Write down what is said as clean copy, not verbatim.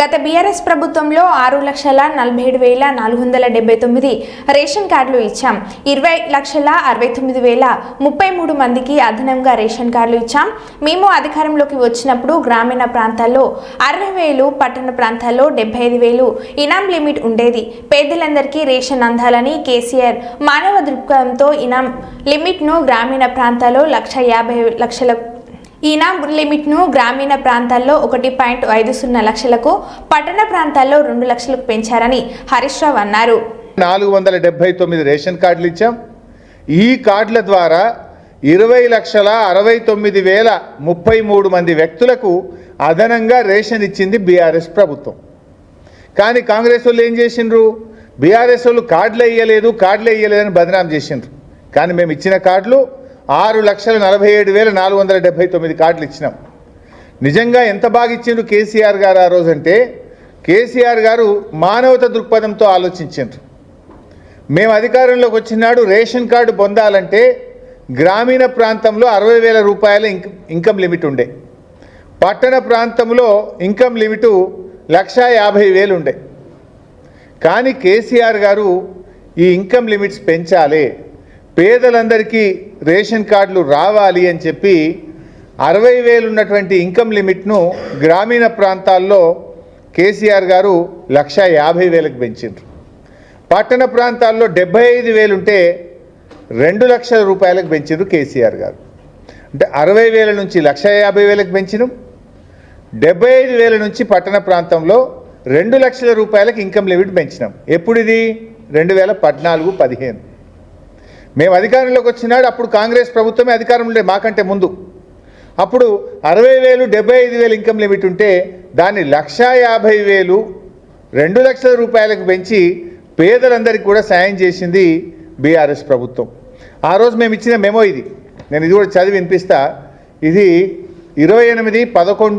గత బీఆర్ఎస్ ప్రభుత్వంలో 6,47,479 రేషన్ కార్డులు ఇచ్చాం. 20,69,033 మందికి అదనంగా రేషన్ కార్డులు ఇచ్చాం. మేము అధికారంలోకి వచ్చినప్పుడు గ్రామీణ ప్రాంతాల్లో 60,000, పట్టణ ప్రాంతాల్లో 75,000 ఇనాం లిమిట్ ఉండేది. పేదలందరికీ రేషన్ అందాలని కేసీఆర్ మానవ దృక్పథంతో ఇనాం లిమిట్ను గ్రామీణ ప్రాంతాల్లో 1,50,000 ఇనాం లిమిట్ను గ్రామీణ ప్రాంతాల్లో 1.50 లక్షలకు, పట్టణ ప్రాంతాల్లో 2 లక్షలకు పెంచారని హరీష్ రావు అన్నారు. 479 రేషన్ కార్డులు ఇచ్చాం. ఈ కార్డుల ద్వారా 20,69,033 మంది వ్యక్తులకు అదనంగా రేషన్ ఇచ్చింది బీఆర్ఎస్ ప్రభుత్వం. కానీ కాంగ్రెస్ వాళ్ళు ఏం చేసిండ్రు? బీఆర్ఎస్ వాళ్ళు కార్డులు వేయలేదని బదనాం చేసిండ్రు. కానీ మేము ఇచ్చిన కార్డులు 6,47,479 కార్డులు ఇచ్చినాం. నిజంగా ఎంత బాగా ఇచ్చిండ్రు కేసీఆర్ గారు ఆ రోజంటే, కేసీఆర్ గారు మానవత దృక్పథంతో ఆలోచించారు. మేము అధికారంలోకి వచ్చినాడు రేషన్ కార్డు పొందాలంటే గ్రామీణ ప్రాంతంలో 60,000 రూపాయల ఇన్కమ్ లిమిట్ ఉండే, పట్టణ ప్రాంతంలో ఇన్కమ్ లిమిటు 1,50,000 ఉండే. కానీ కేసీఆర్ గారు ఈ ఇన్కమ్ లిమిట్స్ పెంచాలి, పేదలందరికీ రేషన్ కార్డులు రావాలి అని చెప్పి 60,000 ఉన్నటువంటి ఇన్కమ్ లిమిట్ను గ్రామీణ ప్రాంతాల్లో కేసీఆర్ గారు 1,50,000కి పెంచారు. పట్టణ ప్రాంతాల్లో 75,000 ఉంటే 2 లక్షల రూపాయలకు పెంచారు కేసీఆర్ గారు. అంటే 60,000 నుంచి 1,50,000కి పెంచినాం. 75,000 నుంచి పట్టణ ప్రాంతంలో 2 లక్షల రూపాయలకు ఇన్కమ్ లిమిట్ పెంచినాం. ఎప్పుడు ఇది? 2014-15 మేము అధికారంలోకి వచ్చినాడు. అప్పుడు కాంగ్రెస్ ప్రభుత్వమే అధికారం ఉండే మాకంటే ముందు. అప్పుడు 60,000, 75,000 ఇన్కమ్ లిమిట్ ఉంటే దాన్ని 1,50,000, 2 లక్షల రూపాయలకు పెంచి పేదలందరికీ కూడా సాయం చేసింది బీఆర్ఎస్ ప్రభుత్వం. ఆ రోజు మేము ఇచ్చిన మెమో ఇది. నేను ఇది కూడా చదివి వినిపిస్తా. ఇది 28/11